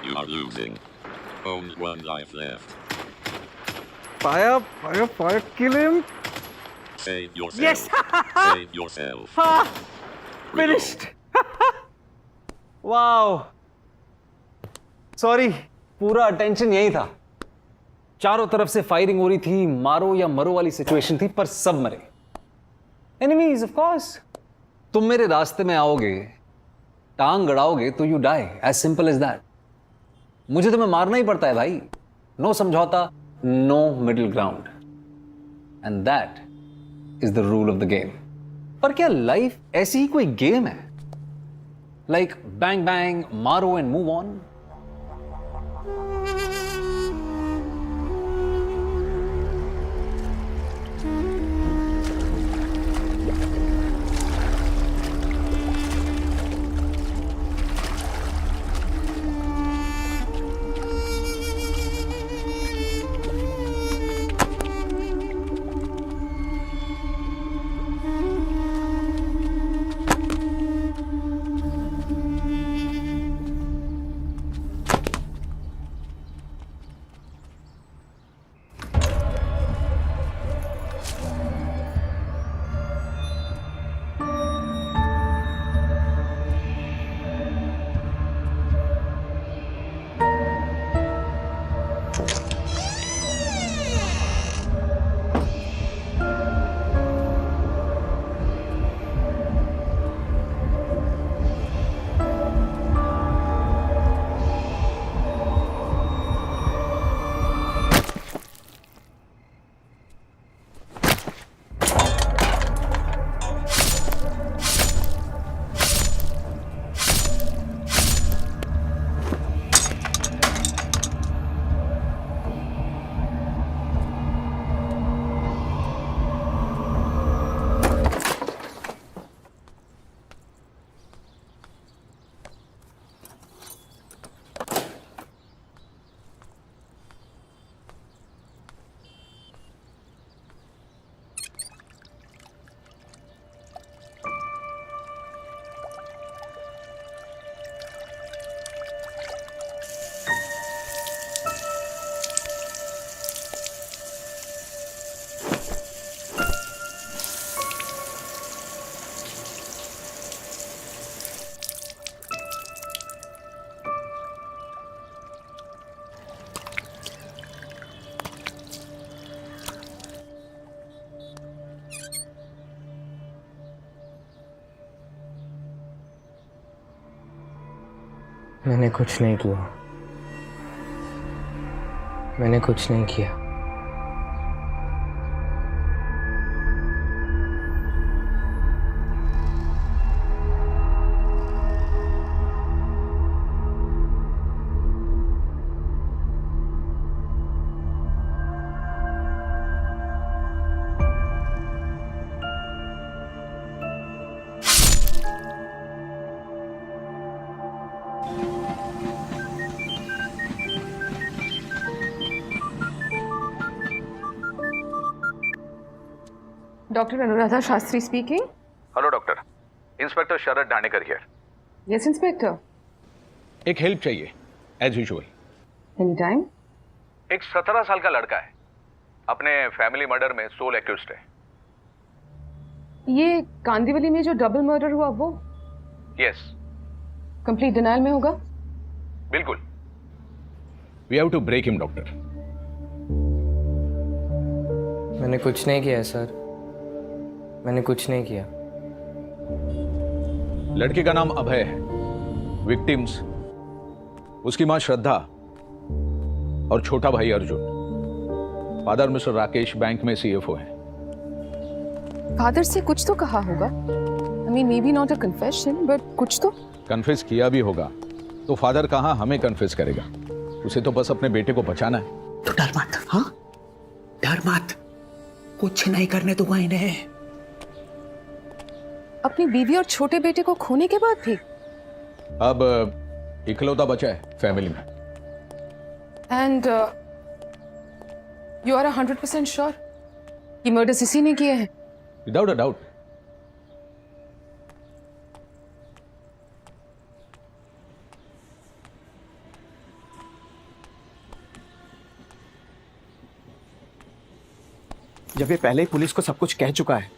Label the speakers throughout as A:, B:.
A: You are losing. Only one life left.
B: Fire, kill him.
A: Save yourself.
B: Yes!
A: Save yourself.
B: Finished. Wow. Sorry, पूरा attention यही था. चारों तरफ से firing हो रही थी, मारो या मरो वाली सिचुएशन थी, पर सब मरे. Enemies of course. तुम मेरे रास्ते में आओगे, टांग गड़ाओगे तो you die. As simple as that. मुझे तुम्हें मारना ही पड़ता है भाई. नो समझौता, no middle ground. And that is the rule of the game. पर क्या लाइफ ऐसी ही कोई गेम है? लाइक बैंग बैंग, मारो एंड मूव ऑन.
C: मैंने कुछ नहीं किया. मैंने कुछ नहीं किया.
D: Dr. Anuradha Shastri speaking.
E: Hello doctor. Inspector Sharad Danekar here.
D: Yes, Inspector.
E: एक हेल्प चाहिए एज यूजुअल.
D: Anytime.
E: एक 17 साल का लड़का है, अपने फैमिली मर्डर में सोल एक्यूज्ड है.
D: ये कांदिवली में जो डबल मर्डर हुआ वो
E: यस.
D: कंप्लीट डिनायल में होगा.
E: बिल्कुल. We have to break him doctor.
C: मैंने कुछ नहीं किया सर. मैंने कुछ नहीं किया.
E: लड़के का नाम अभय है. विक्टिम्स उसकी मां श्रद्धा और छोटा भाई Arjun. Father mister Rakesh bank में सीएफओ हैं.
D: फादर से कुछ तो कहा होगा. I mean, maybe not a confession, but कुछ तो.
E: कन्फेस किया भी होगा तो फादर कहां हमें कन्फेस करेगा. उसे तो बस अपने बेटे को बचाना है.
F: तो डर मत. हाँ, डर मत. कुछ नहीं करने दूंगा इन्हें.
D: अपनी बीवी और छोटे बेटे को खोने के बाद भी
E: अब इकलौता बचा है फैमिली में.
D: एंड यू आर 100% श्योर कि मर्डर्स इसी ने किए हैं?
E: Without a doubt.
F: जब ये पहले ही पुलिस को सब कुछ कह चुका है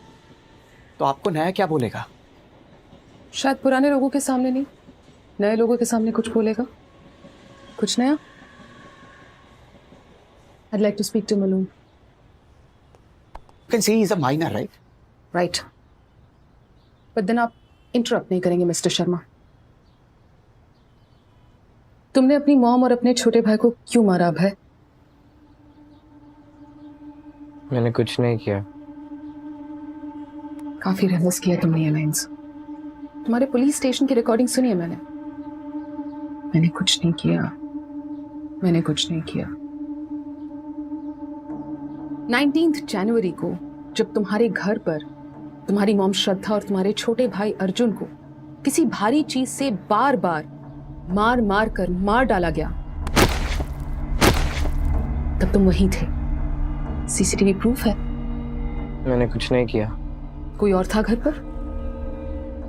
F: तो आपको नया क्या बोलेगा?
D: शायद पुराने लोगों के सामने नहीं, नए लोगों के सामने कुछ बोलेगा, कुछ नया। I'd like to speak to Maloon.
F: You can see he's a minor, right?
D: Right. But then आप इंटरप्ट नहीं करेंगे मिस्टर शर्मा। तुमने अपनी मॉम और अपने छोटे भाई को क्यों मारा अभय?
C: मैंने कुछ नहीं किया।
D: काफी रिवर्स किया तुमने ये लाइंस। तुम्हारे पुलिस स्टेशन की रिकॉर्डिंग सुनी है मैंने। मैंने कुछ नहीं किया, मैंने कुछ नहीं किया। 19 जनवरी को जब तुम्हारे घर पर तुम्हारी मॉम श्रद्धा और तुम्हारे छोटे भाई अर्जुन को किसी भारी चीज से बार बार मार मार कर मार डाला गया, तब तुम वहीं थे। सीसीटीवी प्रूफ है।
C: मैंने कुछ नहीं किया।
D: कोई और था घर पर?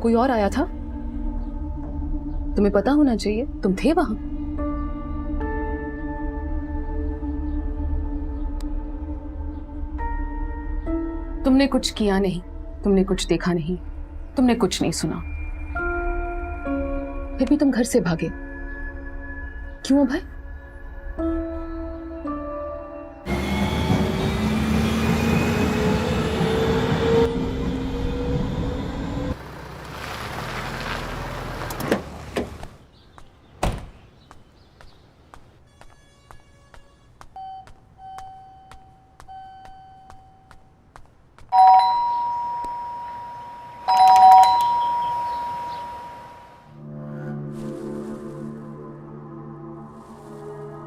D: कोई और आया था? तुम्हें पता होना चाहिए, तुम थे वहां। तुमने कुछ किया नहीं, तुमने कुछ देखा नहीं, तुमने कुछ नहीं सुना, फिर भी तुम घर से भागे। क्यों भाई?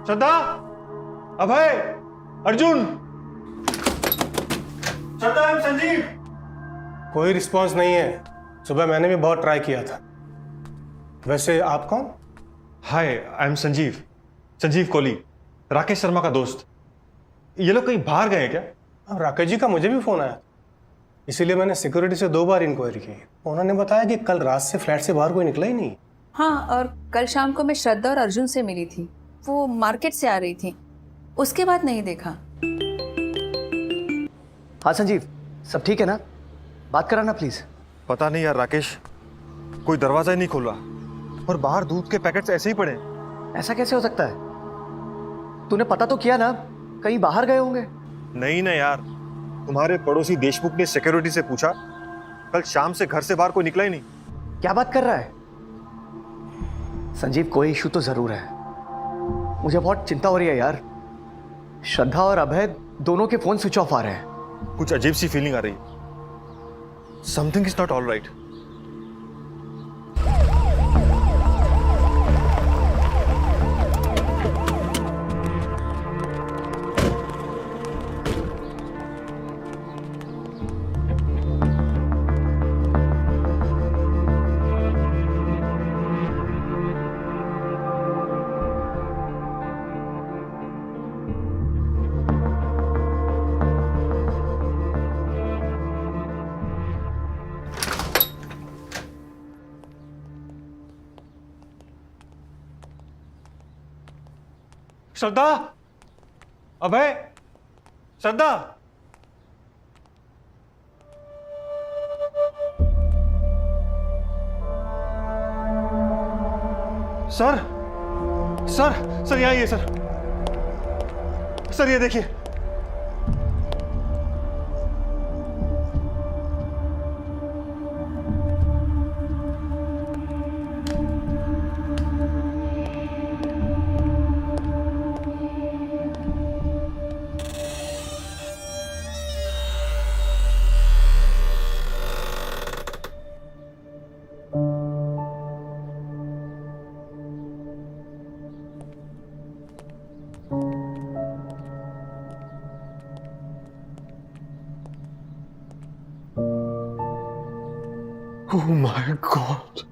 G: श्रद्धा, अभय, अर्जुन। श्रद्धा, आई एम संजीव।
H: कोई रिस्पांस नहीं है। सुबह मैंने भी बहुत ट्राई किया था। वैसे आप कौन?
G: हाय, आई एम संजीव, संजीव कोहली, राकेश शर्मा का दोस्त। ये लोग कहीं बाहर गए हैं क्या?
H: राकेश जी का मुझे भी फोन आया, इसीलिए मैंने सिक्योरिटी से 2 बार इंक्वायरी की। उन्होंने बताया कि कल रात से फ्लैट से बाहर कोई निकला ही नहीं।
I: हाँ, और कल शाम को मैं श्रद्धा और अर्जुन से मिली थी। वो मार्केट से आ रही थी, उसके बाद नहीं देखा।
F: हाँ संजीव, सब ठीक है ना? बात कराना प्लीज।
G: पता नहीं यार राकेश, कोई दरवाजा ही नहीं खोल रहा और बाहर दूध के पैकेट्स ऐसे ही पड़े हैं।
F: ऐसा कैसे हो सकता है? तूने पता तो किया ना, कहीं बाहर गए होंगे।
G: नहीं ना यार, तुम्हारे पड़ोसी देशमुख ने सिक्योरिटी से पूछा, कल शाम से घर से बाहर कोई निकला ही नहीं।
F: क्या बात कर रहा है संजीव? कोई इशू तो जरूर है। मुझे बहुत चिंता हो रही है यार। श्रद्धा और अभय दोनों के फोन स्विच ऑफ आ रहे हैं।
G: कुछ अजीब सी फीलिंग आ रही है। Something is not all right. Shraddha, Abhay, Shraddha. Sir, sir, sir, ये आइए सर। सर ये देखिए। Oh my God.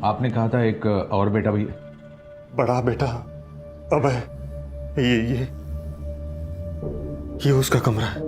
E: आपने कहा था एक और बेटा भी है।
G: बड़ा बेटा अभय, ये उसका कमरा है।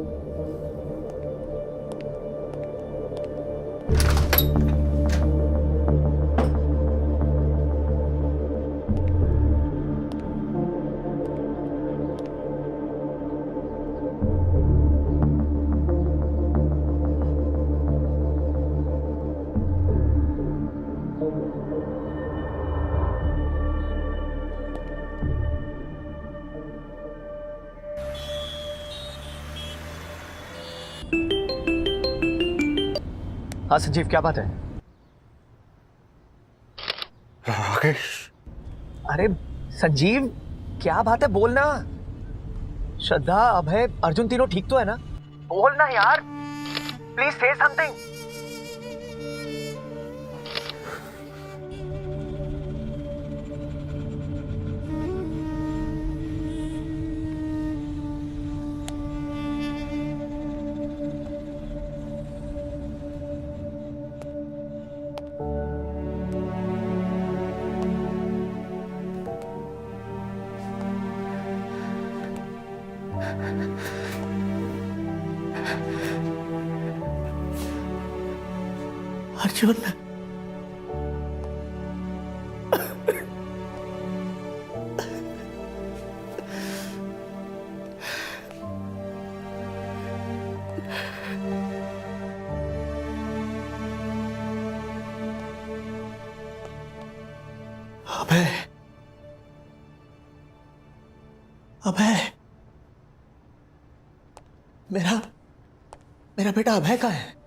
F: हाँ संजीव, क्या बात है?
G: राकेश,
F: अरे संजीव, क्या बात है, बोलना। श्रद्धा, अभय, अर्जुन तीनों ठीक तो है ना? बोलना यार, प्लीज से समथिंग। अर्जुन, अभय, अभय, मेरा बेटा अभय कहाँ है?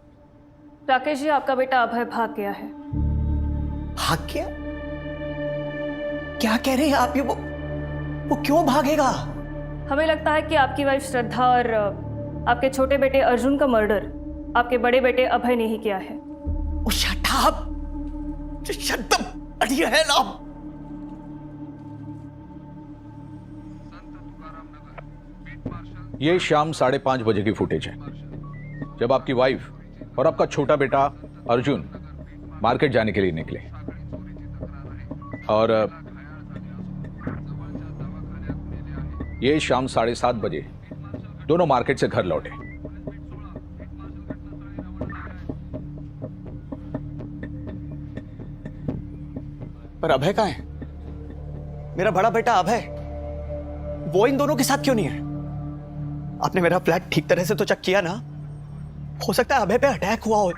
J: राकेश जी, आपका बेटा अभय भाग गया है।
F: भाग गया? क्या कह रहे हैं आप? ये वो क्यों भागेगा?
J: हमें लगता है कि आपकी वाइफ श्रद्धा और आपके छोटे बेटे अर्जुन का मर्डर आपके बड़े बेटे अभय ने ही किया है।
F: ओ शट अप! Shut up! बढ़िया है ना?
E: ये शाम 5:30 बजे की फुटेज है, जब आपकी वाइफ और आपका छोटा बेटा अर्जुन मार्केट जाने के लिए निकले और ये शाम 7:30 बजे दोनों मार्केट से घर लौटे।
F: पर अभय कहाँ है? मेरा बड़ा बेटा अभय, वो इन दोनों के साथ क्यों नहीं है? आपने मेरा फ्लैट ठीक तरह से तो चेक किया ना? हो सकता है अभय पे अटैक हुआ हो,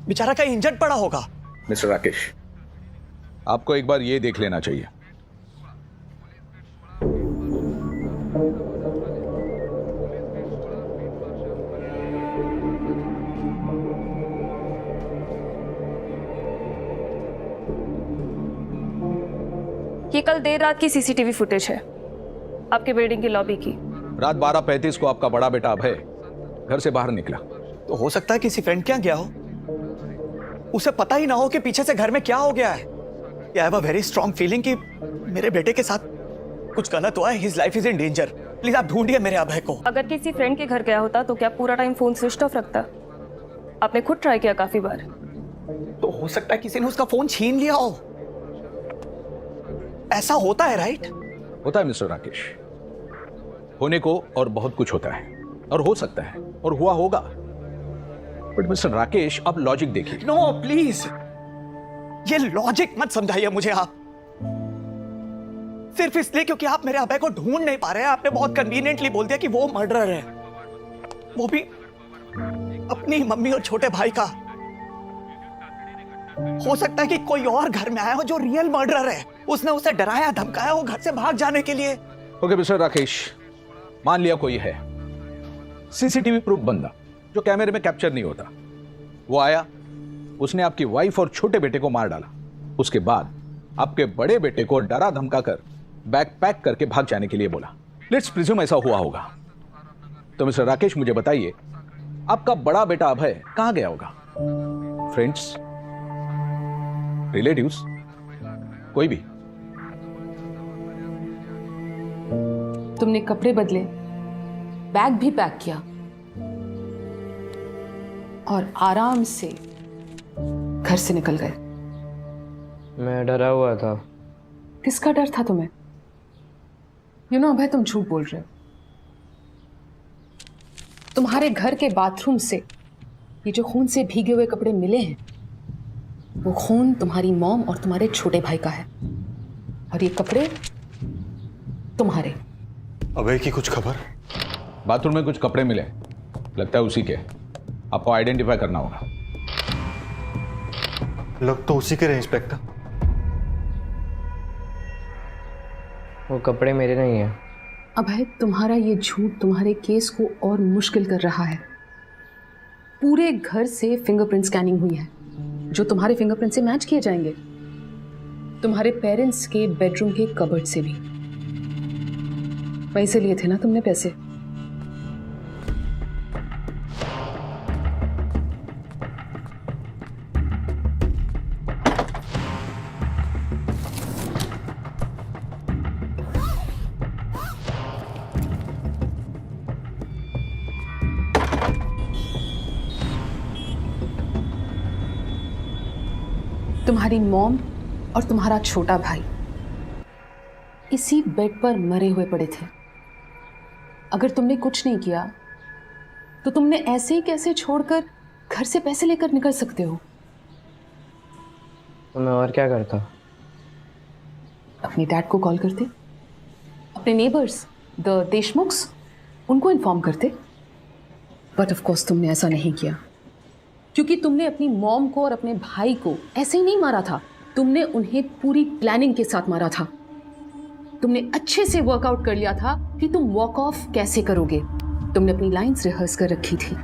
F: बेचारा कहीं इंजर्ड पड़ा होगा।
E: मिस्टर राकेश, आपको एक बार ये देख लेना चाहिए।
J: ये कल देर रात की सीसीटीवी फुटेज है, आपके बिल्डिंग की लॉबी की।
E: रात 12:35 को आपका बड़ा बेटा अभय घर से बाहर निकला।
F: तो हो सकता है किसी फ्रेंड के यहाँ गया हो, उसे पता ही ना हो कि पीछे से घर में क्या हो गया है। I have a very strong feeling कि मेरे बेटे के साथ कुछ गलत हुआ है। His life is in danger. Please आप ढूंढिए मेरे अभय को।
J: अगर किसी फ्रेंड के घर गया होता तो क्या पूरा टाइम फोन स्विच ऑफ रखता? आपने खुद ट्राई किया काफी बार।
F: तो हो सकता है किसी ने उसका फोन छीन लिया हो। ऐसा होता है, राइट?
E: होता है मिस्टर राकेश, होने को और बहुत कुछ होता है और हो सकता है और हुआ होगा। बट मिस्टर राकेश, आप लॉजिक देखिए।
F: नो प्लीज, ये लॉजिक मत समझाइए मुझे आप, सिर्फ इसलिए क्योंकि आप मेरे अभय को ढूंढ नहीं पा रहे हैं। आपने बहुत कन्वीनियंटली बोल दिया कि वो मर्डरर है, वो भी अपनी मम्मी और छोटे भाई का। हो सकता है कि कोई और घर में आया हो जो रियल मर्डरर है, उसने उसे डराया धमकाया वो घर से भाग जाने के लिए।
E: ओके मिस्टर राकेश, मान लिया कोई है सीसीटीवी प्रूफ बंदा जो कैमरे में कैप्चर नहीं होता। वो आया, उसने आपकी वाइफ और छोटे बेटे को मार डाला, उसके बाद आपके बड़े बेटे को डरा धमकाकर बैग पैक करके भाग जाने के लिए बोला। लेट्स प्रिज्यूम ऐसा हुआ होगा। तो मिस्टर राकेश, मुझे बताइए, आपका बड़ा बेटा अभय कहां गया होगा? फ्रेंड्स, रिलेटिव्स, कोई भी?
D: तुमने कपड़े बदले, बैग भी पैक किया और आराम से घर से निकल गए।
C: मैं डरा हुआ था।
D: किसका डर था तुम्हें? अभय, तुम झूठ बोल रहे हो। तुम्हारे घर के बाथरूम से ये जो खून से भीगे हुए कपड़े मिले हैं, वो खून तुम्हारी मॉम और तुम्हारे छोटे भाई का है, और ये कपड़े तुम्हारे।
G: अभय की कुछ खबर?
E: बाथरूम में कुछ कपड़े मिले, लगता है उसी के। आपको आइडेंटिफाई करना होगा।
G: लग तो उसी के रहे इंस्पेक्टर।
C: वो कपड़े मेरे नहीं हैं।
D: अभय, तुम्हारा ये झूठ तुम्हारे केस को और मुश्किल कर रहा है। पूरे घर से फिंगरप्रिंट स्कैनिंग हुई है, जो तुम्हारे फिंगरप्रिंट से मैच किए जाएंगे। तुम्हारे पेरेंट्स के बेडरूम के कबर्ड से भी। पैसे लिए थे ना तुमने पैसे? तुम्हारी मॉम और तुम्हारा छोटा भाई इसी बेड पर मरे हुए पड़े थे। अगर तुमने कुछ नहीं किया तो तुमने ऐसे ही कैसे छोड़कर घर से पैसे लेकर निकल सकते हो?
C: तो मैं और क्या करता?
D: अपने डैड को कॉल करते, अपने नेबर्स द देशमुख्स, उनको इन्फॉर्म करते। बट ऑफ कोर्स तुमने ऐसा नहीं किया, क्योंकि तुमने अपनी मॉम को और अपने भाई को ऐसे ही नहीं मारा था। तुमने उन्हें पूरी प्लानिंग के साथ मारा था। तुमने अच्छे से वर्कआउट कर लिया था कि तुम वॉक ऑफ कैसे करोगे। तुमने अपनी लाइंस रिहर्स कर रखी थी।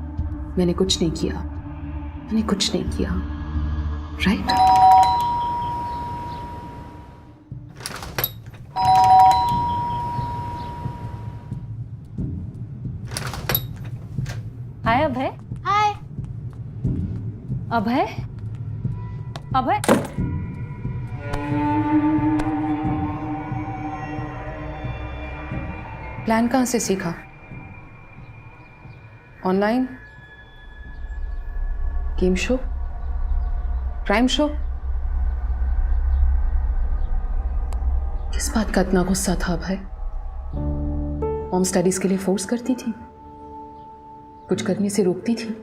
D: मैंने कुछ नहीं किया, मैंने कुछ नहीं किया, राइट?
I: हाय अभय।
K: हाय।
I: अभय, अभय,
D: प्लान कहाँ से सीखा? Online? Game show? Crime show? किस बात का इतना गुस्सा था भाई? मॉम स्टडीज के लिए फोर्स करती थी, कुछ करने से रोकती थी।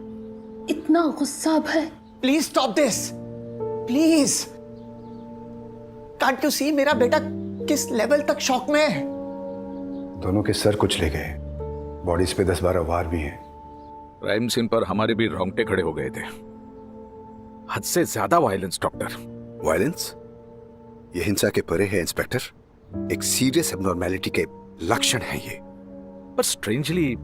D: इतना गुस्सा भाई?
F: Please stop this, please. Can't you see मेरा बेटा किस लेवल तक शॉक में है?
L: दोनों के सर कुचले गए, बॉडीज पे 10-12 वार भी हैं।
E: क्राइम सीन पर हमारे भी रोंगटे खड़े हो गए थे। हद से ज्यादा वायलेंस डॉक्टर।
L: वायलेंस? ये हिंसा के परे है इंस्पेक्टर। एक सीरियस एबनॉर्मेलिटी के लक्षण है ये।
E: पर स्ट्रेंजली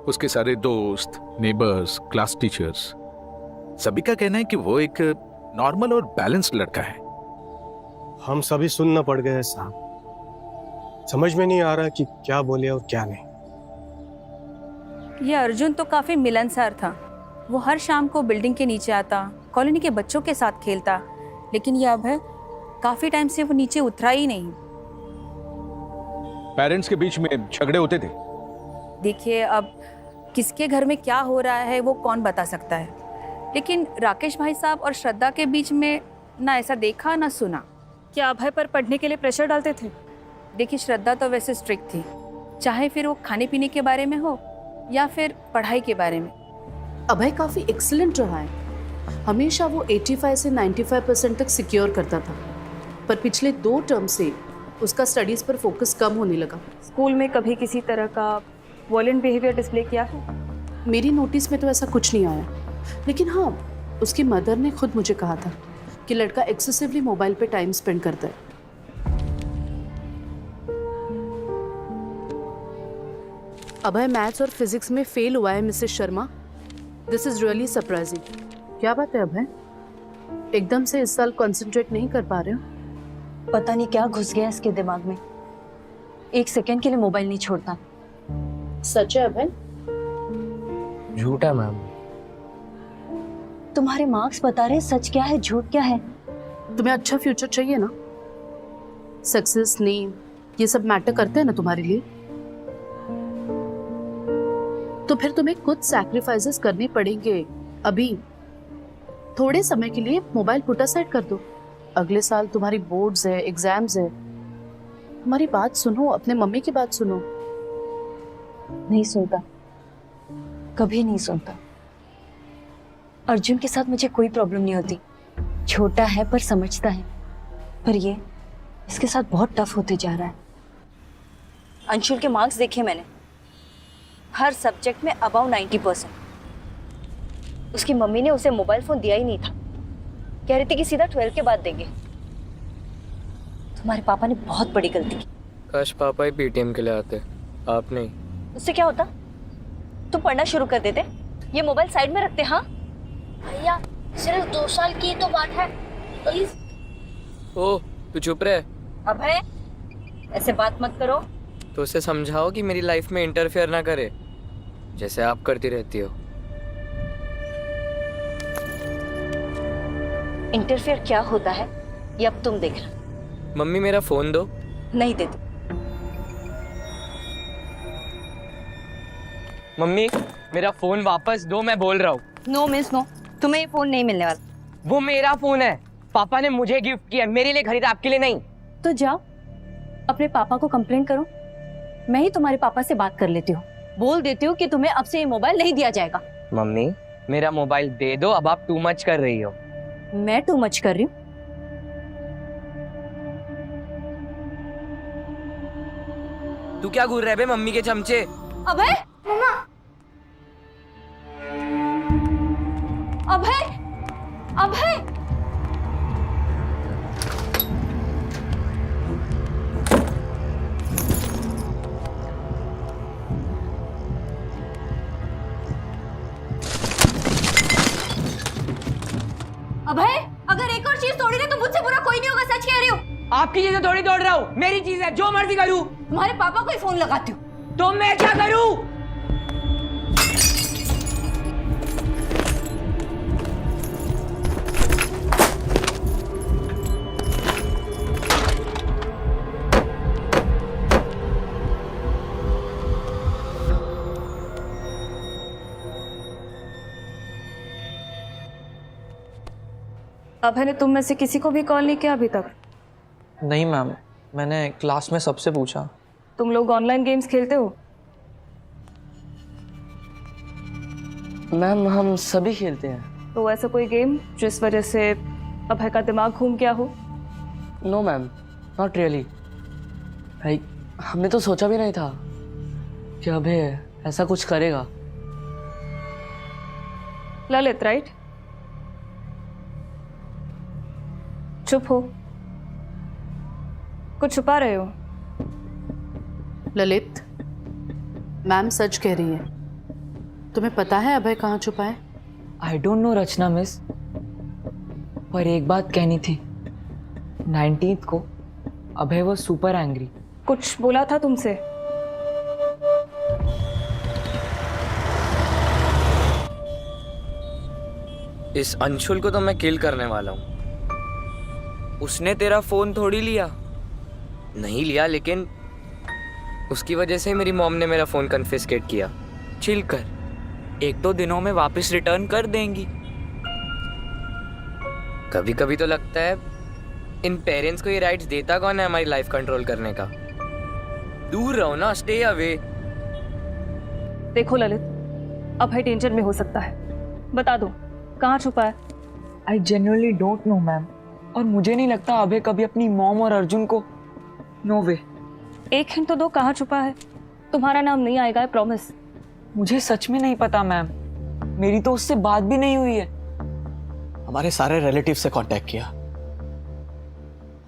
E: उसके सारे दोस्त, नेबर्स, क्लास टीचर्स, सभी का कहना है कि वो एक नॉर्मल और बैलेंस्ड लड़का है।
H: हम सभी सुनना पड़ गए साहब। समझ में नहीं आ रहा कि क्या बोले और क्या नहीं।
I: ये अर्जुन तो काफी मिलनसार था। वो हर शाम को बिल्डिंग के नीचे आता, कॉलोनी के बच्चों के साथ खेलता। लेकिन ये अभय काफी टाइम से वो नीचे उतरा ही नहीं।
E: पेरेंट्स के बीच में झगड़े होते थे।
I: देखिए, अब किसके घर में क्या हो रहा है वो कौन बता सकता है, लेकिन राकेश भाई साहब और श्रद्धा के बीच में ना ऐसा देखा ना सुना।
J: क्या अभय पर पढ़ने के लिए प्रेशर डालते थे?
I: देखिए, श्रद्धा तो वैसे स्ट्रिक्ट थी, चाहे फिर वो खाने पीने के बारे में हो या फिर पढ़ाई के बारे में।
K: अभय काफी एक्सीलेंट रहा है। हमेशा वो 85 से 95% तक सिक्योर करता था, पर पिछले 2 टर्म से उसका स्टडीज पर फोकस कम होने लगा।
J: स्कूल में कभी किसी तरह का वॉयलेंट बिहेवियर डिस्प्ले किया है?
K: मेरी नोटिस में तो ऐसा कुछ नहीं आया, लेकिन हाँ, उसकी मदर ने खुद मुझे कहा था कि लड़का एक्सेसिवली मोबाइल पे टाइम स्पेंड करता है। अभय मैथ्स और फिजिक्स में फेल हुआ है Mrs Sharma. This is really surprising. क्या बात है अभय, एकदम से इस साल कंसंट्रेट नहीं कर पा रहे हो?
M: पता नहीं क्या घुस गया इसके दिमाग में, 1 सेकंड के लिए मोबाइल नहीं छोड़ता।
K: सच है अभय?
C: झूठ है मैम।
M: तुम्हारे मार्क्स बता रहे, सच क्या है झूठ क्या है?
K: तुम्हें अच्छा फ्यूचर चाहिए ना, सक्सेस, नेम, ये सब मैटर करते हैं ना तुम्हारे लिए, तो फिर तुम्हें कुछ सैक्रिफाइसेस करने पड़ेंगे। अभी थोड़े समय के लिए मोबाइल पुट असाइड कर दो, अगले साल तुम्हारी बोर्ड्स है, एग्जाम्स है। हमारी बात सुनो, अपने मम्मी की बात सुनो।
M: नहीं सुनता, कभी नहीं सुनता। अर्जुन के साथ मुझे कोई प्रॉब्लम नहीं होती, छोटा है पर समझता है। पर ये इसके साथ बहुत टफ होते जा रहा है। अंशुल के मार्क्स देखे मैंने, हर सब्जेक्ट में अबाउ 90%। उसकी मम्मी ने उसे मोबाइल फोन दिया ही नहीं था, कह रही थी कि सीधा 12 के बाद देंगे। तुम्हारे पापा ने बहुत बड़ी गलती की।
C: काश पापा ही पीटीएम के लिए आते, आप नहीं।
M: उससे क्या होता, तुम पढ़ना शुरू कर देते, ये मोबाइल साइड में रखते। हाँ
K: भैया, सिर्फ 2 साल की तो बात है, प्लीज।
C: ओह, तू चुप रहे।
M: अभय, ऐसे बात मत करो।
C: तो उसे समझाओ कि मेरी लाइफ में इंटरफेयर ना करे, जैसे आप करती रहती हो।
M: इंटरफेयर क्या होता है ये अब तुम देखना।
C: मम्मी मेरा फोन दो।
M: नहीं देती।
C: मम्मी मेरा फोन वापस दो, मैं बोल रहा हूँ।
M: नो मिस नो, तुम्हें ये फोन नहीं मिलने वाला।
C: वो मेरा फोन है, पापा ने मुझे गिफ्ट किया, मेरे लिए खरीदा, आपके लिए नहीं।
M: तो जाओ अपने पापा को कंप्लेन करो, मैं ही तुम्हारे पापा से बात कर लेती हूँ। बोल देती हूँ कि तुम्हें अब से ये मोबाइल नहीं दिया जाएगा।
C: मम्मी मेरा मोबाइल दे दो, अब आप टू मच कर रही हो।
M: मैं टू मच कर रही हूँ?
C: तू क्या घूर रहे बे मम्मी के चमचे?
M: अभय, मम्मा, अभय, अभय, अभय, अगर एक और चीज तोड़ी ना तो मुझसे बुरा कोई नहीं होगा, सच कह रही हूँ।
C: आपकी चीजें थोड़ी तोड़ रहा हूँ, मेरी चीज है, जो मर्जी करूँ।
M: तुम्हारे पापा को ही फोन लगाती हूँ।
C: तो मैं क्या करूँ?
J: अभय ने तुम में से किसी को भी कॉल नहीं किया अभी तक?
C: नहीं मैम, मैंने क्लास में सबसे पूछा।
J: तुम लोग ऑनलाइन गेम्स खेलते हो?
C: मैम हम सभी खेलते हैं।
J: तो ऐसा कोई गेम जिस वजह से अभय का दिमाग घूम गया हो?
C: No ma'am, not really. हमने तो सोचा भी नहीं था कि अभय ऐसा कुछ करेगा।
J: ललित, राइट? चुप हो, कुछ छुपा रहे हो।
K: ललित, मैम सच कह रही है। तुम्हें पता है अभय कहाँ छुपा है?
C: I don't know Rachna miss, पर एक बात कहनी थी। 19th को अभय वो सुपर एंग्री।
J: कुछ बोला था तुमसे?
C: इस अंशुल को तो मैं किल करने वाला हूँ। उसने तेरा फोन थोड़ी लिया, नहीं लिया, लेकिन उसकी वजह से मेरी मॉम ने मेरा फोन कन्फिस्केट किया। चिल कर, 1-2 दिनों में वापस रिटर्न कर देंगी। कभी कभी तो लगता है इन पेरेंट्स को ये राइट्स देता कौन है हमारी लाइफ कंट्रोल करने का। दूर रहो ना, स्टे अवे।
J: देखो ललित, अभय डेंजर में हो सकता है, बता दो कहाँ छुपा है?
C: I genuinely don't know ma'am, और मुझे नहीं लगता अभय कभी अपनी मॉम और अर्जुन को। नो वे।
J: एक हिंट तो दो, कहाँ छुपा है? तुम्हारा नाम नहीं आएगा, आई प्रॉमिस।
C: मुझे सच में नहीं पता मैम, मेरी तो उससे बात भी नहीं हुई है।
F: हमारे सारे रिलेटिव से कांटेक्ट किया,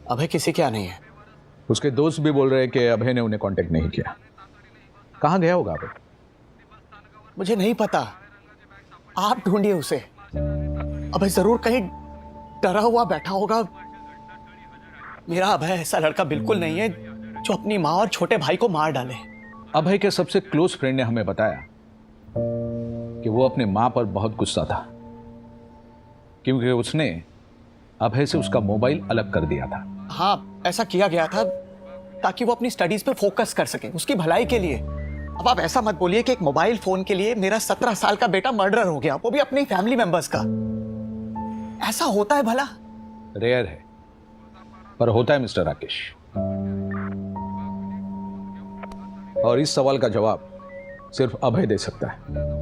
F: अभय किसी क्या नहीं है।
E: उसके दोस्त भी बोल रहे हैं कि अभय ने उन्हें कांटेक्ट नहीं किया। कहाँ गया होगा अभय?
F: मुझे नहीं पता, आप ढूंढिए उसे। अभय जरूर कहीं डरा हुआ बैठा होगा। मेरा अभय ऐसा लड़का बिल्कुल नहीं है जो अपनी माँ और छोटे भाई को मार डाले।
E: अभय के सबसे क्लोज फ्रेंड ने हमें बताया कि वो अपने माँ पर बहुत गुस्सा था, क्योंकि उसने अभय से उसका मोबाइल अलग कर दिया था।
F: हाँ, ऐसा किया गया था ताकि वो अपनी स्टडीज पे फोकस कर सके, उसकी भलाई के लिए। अब आप ऐसा मत बोलिए कि एक मोबाइल फोन के लिए मेरा 17 साल का बेटा मर्डर हो गया, वो भी अपनी फैमिली मेंबर्स का। ऐसा होता है भला?
E: रेयर है, पर होता है मिस्टर राकेश। और इस सवाल का जवाब सिर्फ अभय दे सकता है।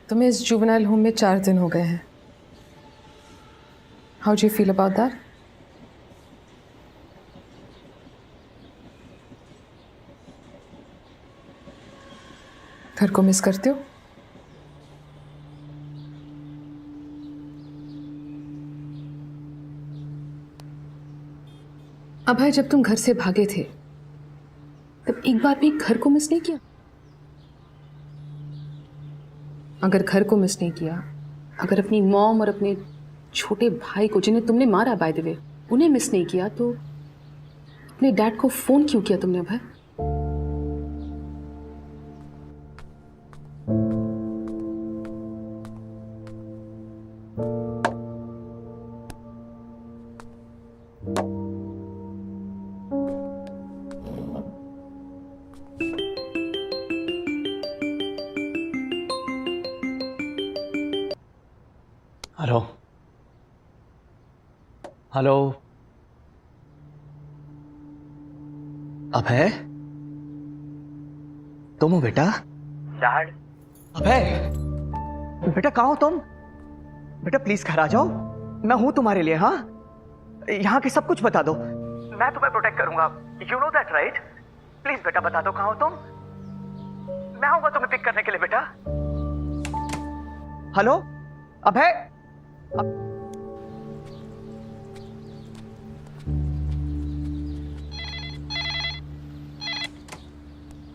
D: तुम्हें इस जुवेनाइल होम में 4 दिन हो गए हैं। How do you feel about that? घर को मिस करते हो? अभय, जब तुम घर से भागे थे तब एक बार भी घर को मिस नहीं किया? अगर घर को मिस नहीं किया, अगर अपनी मॉम और अपने छोटे भाई को, जिन्हें तुमने मारा बाय द वे, उन्हें मिस नहीं किया, तो अपने डैड को फोन क्यों किया तुमने अभय?
F: हेलो हेलो, अभय, तुम हो बेटा?
C: डैड,
F: अभय, बेटा कहाँ हो तुम? बेटा प्लीज घर आ जाओ, मैं हूं तुम्हारे लिए। हाँ, यहाँ के सब कुछ बता दो, मैं तुम्हें प्रोटेक्ट करूंगा। You know that right? Please बेटा बता दो कहाँ हो तुम, मैं आऊंगा तुम्हें पिक करने के लिए बेटा। हेलो अभय,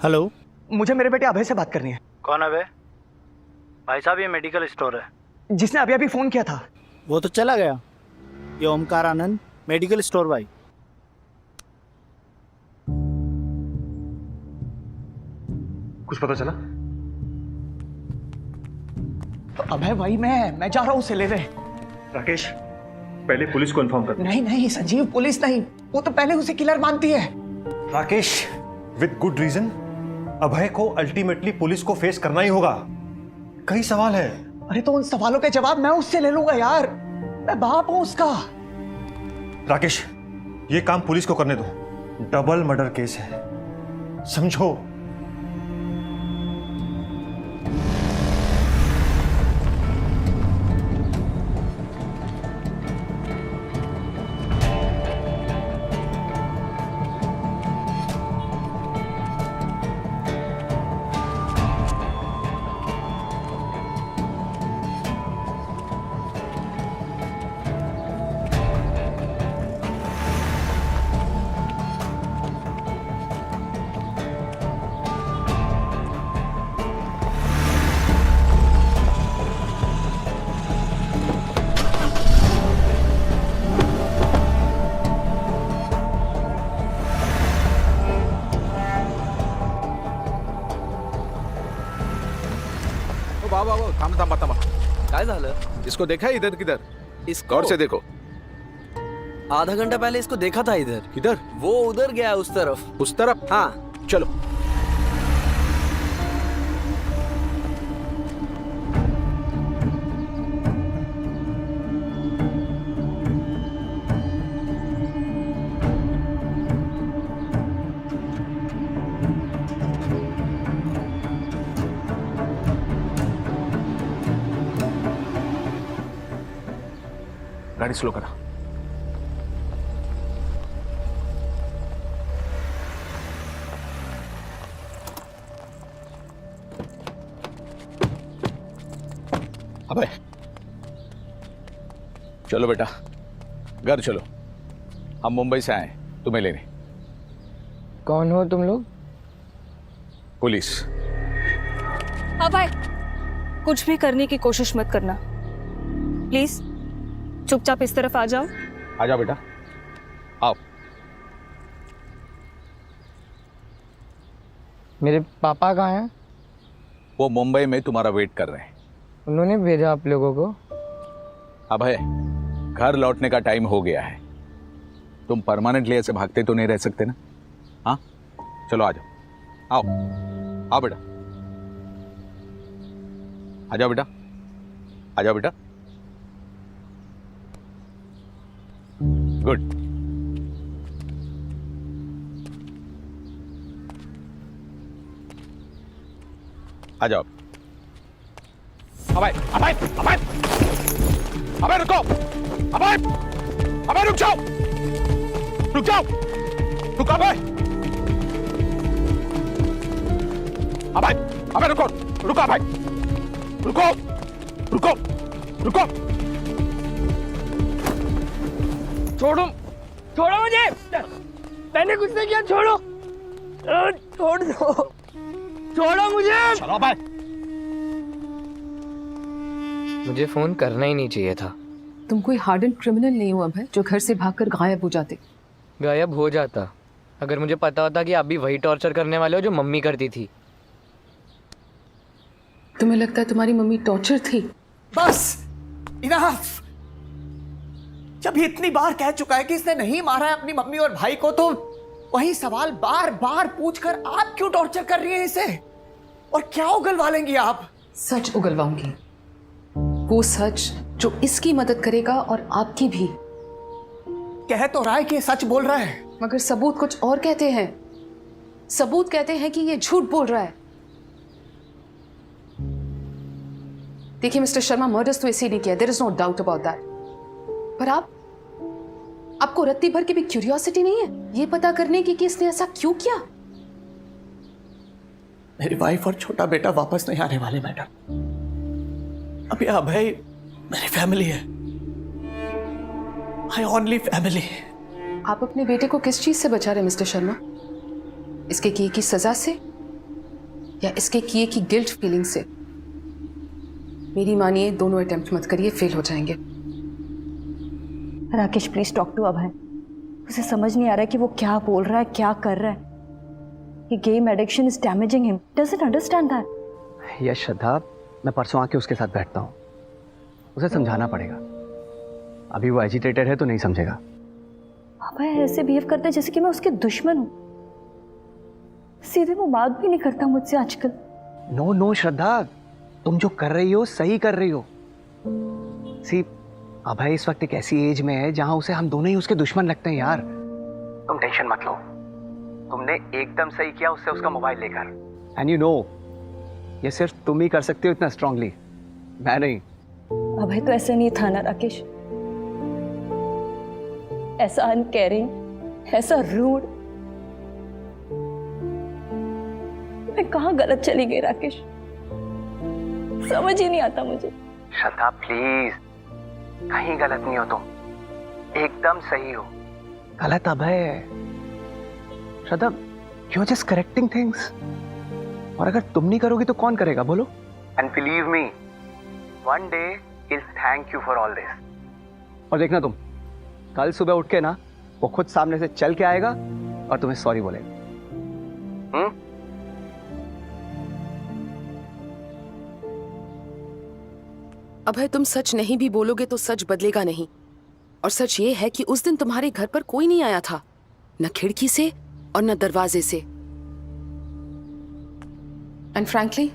N: हेलो,
F: मुझे मेरे बेटे अभय से बात करनी है।
N: कौन अभय? भाई साहब ये मेडिकल स्टोर है।
F: जिसने अभी अभी फोन किया था
N: वो तो चला गया। ये ओमकार आनंद मेडिकल स्टोर भाई।
G: कुछ पता चला?
F: तो अभय भाई मैं जा रहा हूँ उसे लेने।
G: राकेश, पहले पुलिस को इन्फॉर्म कर।
F: नहीं नहीं संजीव, पुलिस नहीं, वो तो पहले उसे किलर मानती है।
G: राकेश, विद गुड रीजन अभय को अल्टीमेटली पुलिस को फेस करना ही होगा। कई सवाल है।
F: अरे तो उन सवालों के जवाब मैं उससे ले लूंगा यार, मैं बाप हूं उसका।
G: राकेश, ये काम पुलिस को करने दो, डबल मर्डर केस है, समझो।
E: थांबा।
C: काय झालं?
E: इसको देखा है इधर किधर?
C: इसको
E: गौर से देखो।
C: आधा घंटा पहले इसको देखा था इधर।
E: किधर?
C: वो उधर गया उस तरफ।
E: उस तरफ?
C: हाँ
E: चलो। गाड़ी स्लो करा। अबे चलो बेटा, घर चलो। हम मुंबई से आए तुम्हें लेने।
C: कौन हो तुम लोग?
E: पुलिस।
J: अभय, कुछ भी करने की कोशिश मत करना प्लीज। चुपचाप इस तरफ आ जाओ।
E: आ जाओ बेटा, आओ।
C: मेरे पापा कहाँ हैं?
E: वो मुंबई में तुम्हारा वेट कर रहे हैं।
C: उन्होंने भेजा आप लोगों को?
E: अभय, घर लौटने का टाइम हो गया है। तुम परमानेंटली ऐसे भागते तो नहीं रह सकते ना। हाँ चलो आ जाओ, आओ आओ बेटा, आ जाओ बेटा, आ जाओ बेटा। गुड। आ जाओ। अभय अभय अभय अभय रुको, अभय अभय रुक जाओ, रुक जाओ, रुको अभय, अभय अभय रुको, रुको अभय, रुको रुको रुको।
C: छोड़ो, छोड़ो मुझे, मैंने कुछ नहीं किया। छोड़ो, छोड़ दो, छोड़ो मुझे।
E: चलो अभय।
C: मुझे फोन करना ही नहीं चाहिए था।
D: तुम कोई हार्डन क्रिमिनल नहीं हो अभय जो घर से भागकर गायब हो जाते।
C: गायब हो जाता अगर मुझे पता होता कि आप भी वही टॉर्चर करने वाले हो जो मम्मी करती थी।
D: तुम्हें लगता है तुम्हारी मम्मी टॉर्चर थी?
F: बस इनफ। जब ये इतनी बार कह चुका है कि इसने नहीं मारा है अपनी मम्मी और भाई को, तो वही सवाल बार बार पूछकर आप क्यों टॉर्चर कर रही हैं इसे? और क्या उगलवा लेंगी आप?
D: सच उगलवाऊंगी, वो सच जो इसकी मदद करेगा और आपकी भी।
F: कह तो रहा है कि ये सच बोल रहा है,
D: मगर सबूत कुछ और कहते हैं। सबूत कहते हैं कि ये झूठ बोल रहा है। देखिए मिस्टर शर्मा, मर्डर्स तो इसी ने किया, there is no doubt about that. पर आपको रत्ती भर की भी क्यूरियोसिटी नहीं है ये पता करने की कि इसने ऐसा क्यों किया?
F: मेरी वाइफ और छोटा बेटा वापस नहीं आने वाले मैडम। अब ये अभय मेरी फैमिली है, माय ओनली फैमिली।
D: आप अपने बेटे को किस चीज से बचा रहे मिस्टर शर्मा? इसके किए की सजा से या इसके किए की गिल्ट फीलिंग से? मेरी मानिए, दोनों अटेम्प्ट मत करिए, फेल हो जाएंगे।
M: राकेश प्लीज टॉक टू अभय। उसे समझ नहीं आ रहा है कि वो क्या बोल रहा है, क्या कर रहा है। ये game addiction is damaging him, doesn't understand that.
B: Yes Shraddha, मैं परसों आके उसके साथ बैठता हूँ, उसे समझाना पड़ेगा। अभी वो एजिटेटेड है तो नहीं समझेगा।
M: अभय ऐसे बिहेव करता है जैसे कि मैं उसके दुश्मन हूँ। सीधे वो बात भी नहीं करता मुझसे आजकल।
B: नो नो श्रद्धा, तुम जो कर रही हो सही कर रही हो। सी, अभय इस वक्त एक ऐसी एज में है जहां उसे हम दोनों ही उसके दुश्मन लगते हैं यार। तुम टेंशन मत लो, तुमने एकदम सही किया उससे उसका मोबाइल लेकर। एंड यू नो, ये सिर्फ तुम ही कर सकते हो इतना स्ट्रांगली, मैं नहीं।
M: अभय तो ऐसा नहीं था ना राकेश, ऐसा अनकेयरिंग, ऐसा रूड। मैं कहाँ गलत चली गई राकेश, समझ ही नहीं आता मुझे।
B: श्रद्धा प्लीज, कहीं गलत नहीं हो तुम, एकदम सही हो। गलत अभय है Shraddha, you are just correcting things. और अगर तुम नहीं करोगी तो कौन करेगा बोलो? And believe me, one day he'll thank you for all this। और देखना तुम, कल सुबह उठ के ना वो खुद सामने से चल के आएगा और तुम्हें सॉरी बोलेगा।
D: अभय, तुम सच नहीं भी बोलोगे तो सच बदलेगा नहीं। और सच ये है कि उस दिन तुम्हारे घर पर कोई नहीं आया था, न खिड़की से और न दरवाजे से। एंड फ्रैंकली,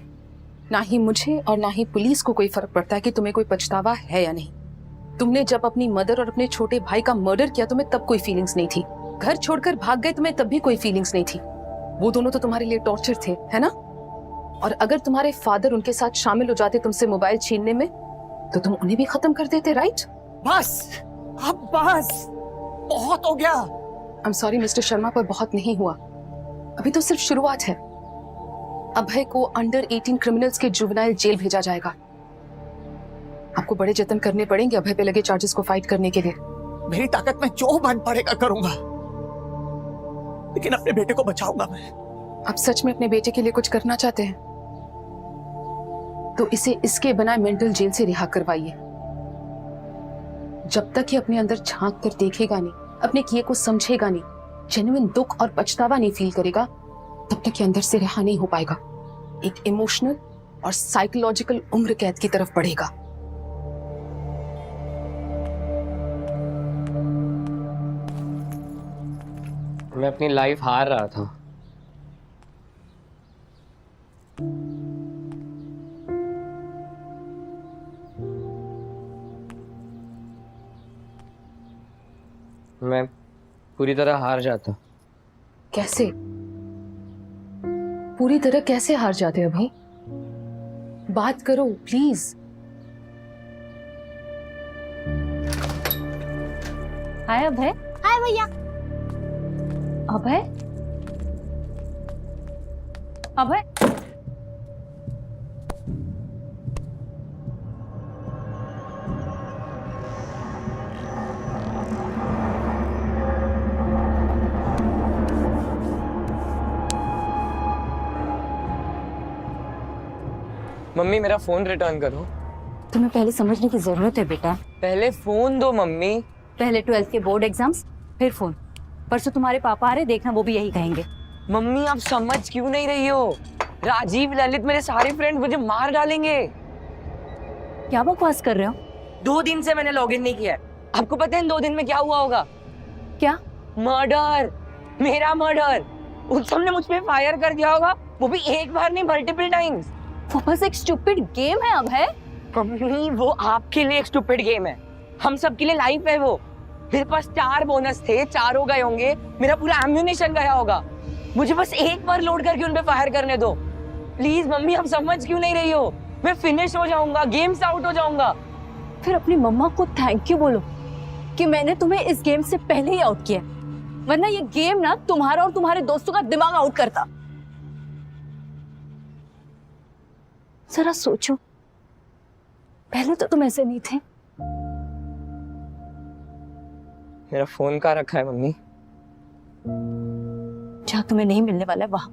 D: ना ही मुझे और ना ही पुलिस को कोई फर्क पड़ता है कि तुम्हें कोई पछतावा है या नहीं। तुमने जब अपनी मदर और अपने छोटे भाई का मर्डर किया तुम्हें तब कोई फीलिंग्स नहीं थी। घर छोड़कर भाग गए तुम्हें तब भी कोई फीलिंग्स नहीं थी। वो दोनों तो तुम्हारे लिए टॉर्चर थे, है ना? और अगर तुम्हारे फादर उनके साथ शामिल हो जाते तुमसे मोबाइल छीनने में तो तुम उन्हें भी खत्म कर देते, राइट?
F: बस अब बस, बहुत हो गया।
D: I am sorry mister Sharma, पर बहुत नहीं हुआ। अभी तो सिर्फ शुरुआत है। अभय को अंडर 18 क्रिमिनल्स के जुवेनाइल जेल भेजा जाएगा। आपको बड़े जतन करने पड़ेंगे अभय पे लगे चार्जेस को फाइट करने के लिए।
F: मेरी ताकत में जो बन पड़ेगा करूंगा, लेकिन अपने बेटे को बचाऊंगा मैं।
D: आप सच में अपने बेटे के लिए कुछ करना चाहते हैं तो इसे इसके बनाए मेंटल जेल से रिहा करवाइए। जब तक ये अपने अंदर झांक कर देखेगा नहीं, अपने किए को समझेगा नहीं, जेन्युइन दुख और पछतावा नहीं फील करेगा, तब तक ये अंदर से रिहा नहीं हो पाएगा। एक इमोशनल और साइकोलॉजिकल उम्र कैद की तरफ बढ़ेगा।
C: मैं अपनी लाइफ हार रहा था। मैं पूरी तरह हार जाता।
D: कैसे? पूरी तरह कैसे हार जाते अभी? बात करो प्लीज।
M: हाय अभय।
O: हाय भैया।
M: अभय, अभय,
C: मम्मी मेरा फोन रिटर्न करो।
M: तुम्हें पहले समझने की जरूरत है बेटा।
C: पहले फोन दो मम्मी।
M: पहले 12th के बोर्ड एग्जाम्स, फिर फोन। परसों तुम्हारे पापा आ रहे, देखना वो भी यही कहेंगे।
C: मम्मी आप समझ क्यों नहीं रही हो? राजीव, ललित, मेरे सारे फ्रेंड मुझे मार डालेंगे।
M: क्या बकवास कर रहे हो?
C: 2 दिन से मैंने लॉगिन नहीं किया है। आपको पता है इन 2 दिन में क्या हुआ होगा?
M: क्या?
C: मर्डर, मेरा मर्डर। उन सबने मुझ पे फायर कर दिया होगा, वो भी एक बार नहीं, मल्टीपल टाइम्स।
M: वो बस एक स्टूपिड गेम है अभय।
C: मम्मी वो आपके लिए एक स्टूपिड गेम है, हम सब के लिए लाइफ है वो। मेरे पास 4 बोनस थे, 4 हो गए होंगे, मेरा पूरा एम्यूनिशन गया होगा। मुझे बस एक बार लोड करके उन पे फायर करने दो प्लीज। मम्मी आप समझ क्यों नहीं रही हो? मैं फिनिश हो जाऊंगा, गेम से आउट हो जाऊंगा।
M: फिर अपनी मम्मा को थैंक यू बोलो कि मैंने तुम्हें इस गेम से पहले ही आउट किया, वरना ये गेम ना तुम्हारा और तुम्हारे दोस्तों का दिमाग आउट करता। जरा सोचो, पहले तो तुम ऐसे नहीं थे।
C: मेरा फोन कहाँ रखा है मम्मी?
M: जहाँ तुम्हें नहीं मिलने वाला है वहां।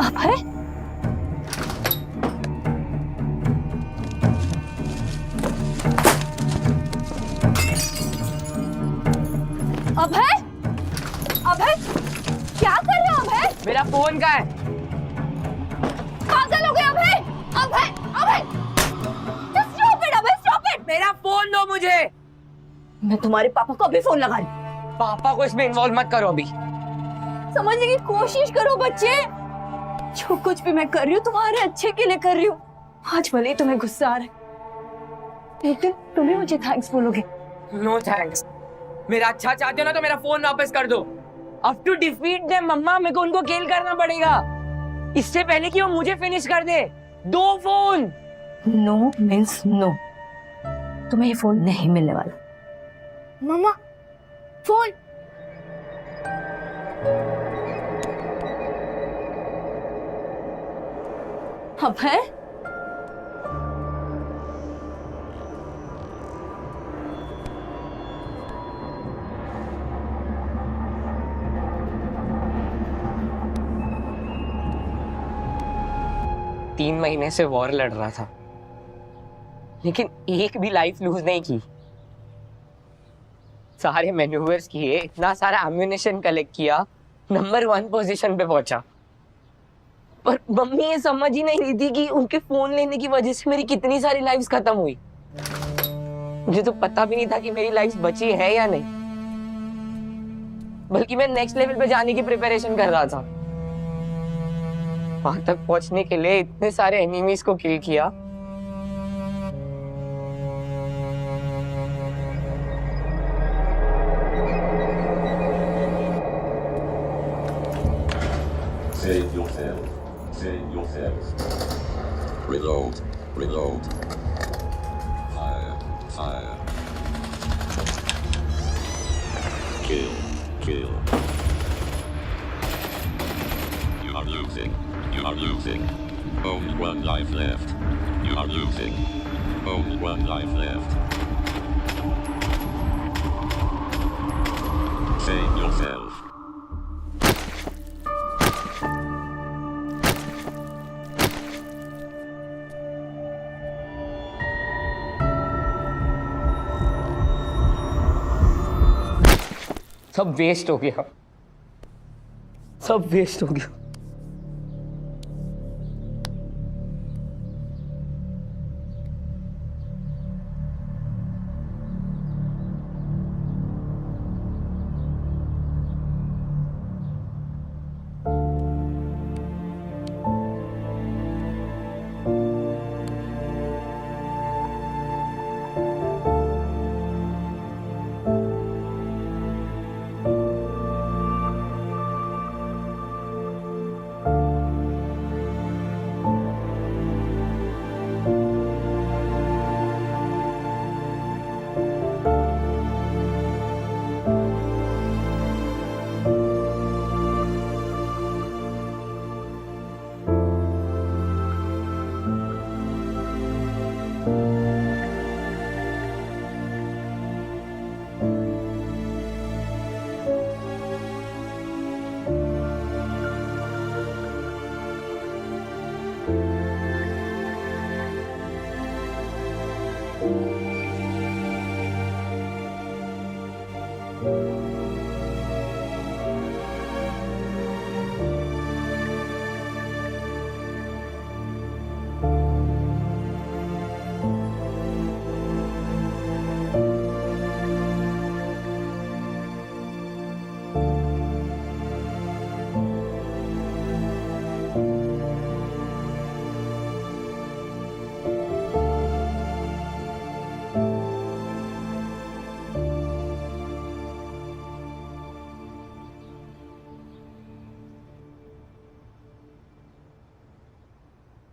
M: अभय, अभय, अभय, क्या कर रहे हो अभय?
C: मेरा फोन कहाँ है?
M: पागल हो गए अभय? अभय, अभय, stop it, Abhay, stop it!
C: मेरा फोन दो मुझे।
M: मैं तुम्हारे पापा को अभी फोन लगा रही।
C: पापा को इसमें इन्वॉल्व मत करो अभी।
M: समझने की कोशिश करो बच्चे। जो कुछ भी मैं कर रही हूँ तुम्हारे अच्छे के लिए कर रही हूँ। आज भले ही तुम्हें गुस्सा आ रहा है, लेकिन तुम्हें मुझे थैंक्स बोलोगे।
C: No thanks. मेरा अच्छा चाहते हो ना तो मेरा फोन वापस कर दो। अब टू डिफीट देम मम्मा, मेरे को उनको किल करना पड़ेगा इससे पहले कि वो मुझे फिनिश कर दे। 2 फोन।
M: No means no. तुम्हें ये फोन नहीं मिलने वाला।
O: मम्मा फोन।
M: अभय,
C: तीन महीने से वॉर लड़ रहा था, लेकिन एक भी लाइफ लूज नहीं की। सारे मैन्यूवर्स किए, इतना सारा एम्यूनेशन कलेक्ट किया, नंबर 1 पोजीशन पे पहुंचा। पर मम्मी ये समझ ही नहीं रही थी कि उनके फोन लेने की वजह से मेरी कितनी सारी लाइफ्स खत्म हुई। मुझे तो पता भी नहीं था कि मेरी लाइफ बची है या नहीं, बल्कि मैं नेक्स्ट लेवल पे जाने की प्रिपरेशन कर रहा था। वहां तक पहुंचने के लिए इतने सारे एनिमीज को किल किया।
A: Save yourself. Save yourself. Reload. Reload. Fire. Fire. Kill. Kill. You are losing. You are losing. Only one life left. You are losing. Only one life left. Save yourself.
C: सब वेस्ट हो गया, सब waste हो गया।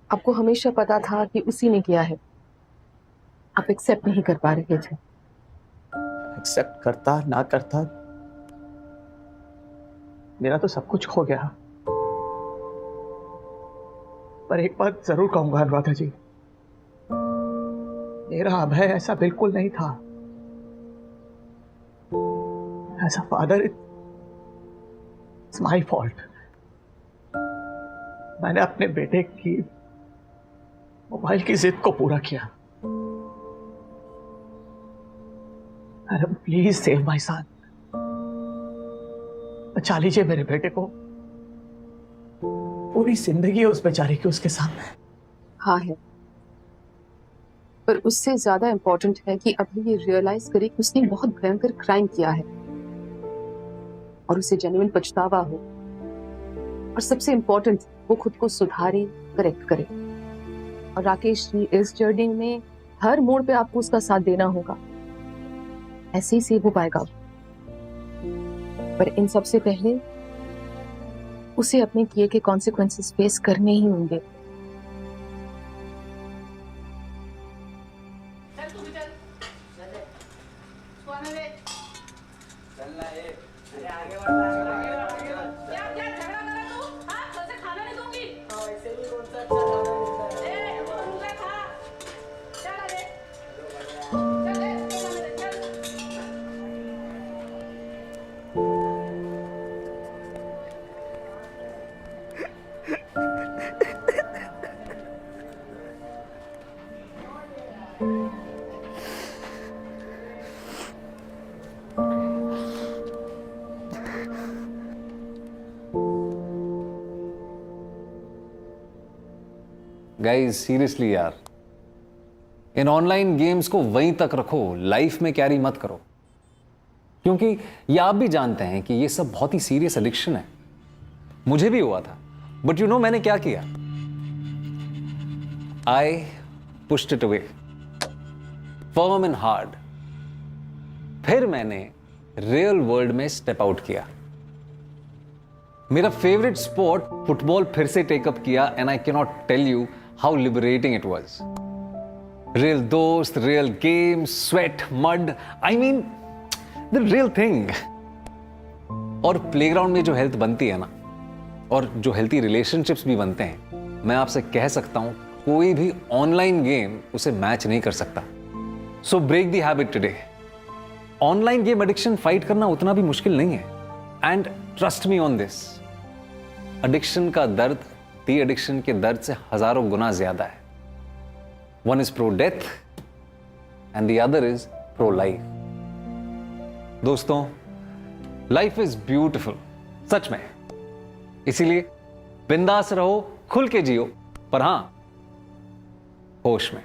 D: आपको हमेशा पता था कि उसी ने किया है, आप एक्सेप्ट नहीं कर पा रहे थे।
F: एक्सेप्ट करता ना करता, मेरा तो सब कुछ खो गया। पर एक बात जरूर कहूंगा अनुराधा जी, मेरा अभय ऐसा बिल्कुल नहीं था। As a father it's my fault. मैंने अपने बेटे की मोबाइल की जिद को पूरा किया। Madam please save my son, बचा लीजिए मेरे बेटे को। पूरी जिंदगी है उस बेचारे की उसके सामने।
D: हाँ है, पर उससे ज्यादा इंपॉर्टेंट है कि अभी ये रियलाइज करे कि उसने बहुत भयंकर क्राइम किया है और उसे जेन्युइन पछतावा हो, और सबसे इंपॉर्टेंट वो खुद को सुधारे, करेक्ट करे। और राकेश जी, इस जर्नी में हर मोड़ पे आपको उसका साथ देना होगा, ऐसे ही सेव हो पाएगा। पर इन सबसे पहले उसे अपने किए के कॉन्सिक्वेंसेस फेस करने ही होंगे।
B: गाइस सीरियसली यार, इन ऑनलाइन गेम्स को वहीं तक रखो, लाइफ में कैरी मत करो। क्योंकि ये आप भी जानते हैं कि ये सब बहुत ही सीरियस एडिक्शन है। मुझे भी हुआ था, बट यू नो मैंने क्या किया? I pushed it away, firm and hard. फिर मैंने रियल वर्ल्ड में स्टेप आउट किया। मेरा फेवरेट स्पोर्ट फुटबॉल फिर से टेकअप किया, and I can not tell you how liberating it was. Real दोस्त, real game, sweat, mud, I mean the real thing. और प्लेग्राउंड में जो हेल्थ बनती है ना, और जो हेल्थी रिलेशनशिप्स भी बनते हैं, मैं आपसे कह सकता हूं कोई भी ऑनलाइन गेम उसे मैच नहीं कर सकता। So break the habit today. Online game addiction fight करना उतना भी मुश्किल नहीं है। And trust me on this, addiction का दर्द डी एडिक्शन के दर्द से हजारों गुना ज्यादा है। One is pro death and the other is pro life. दोस्तों, लाइफ इज ब्यूटिफुल, सच में। इसीलिए बिंदास रहो, खुल के जियो, पर हां, होश में।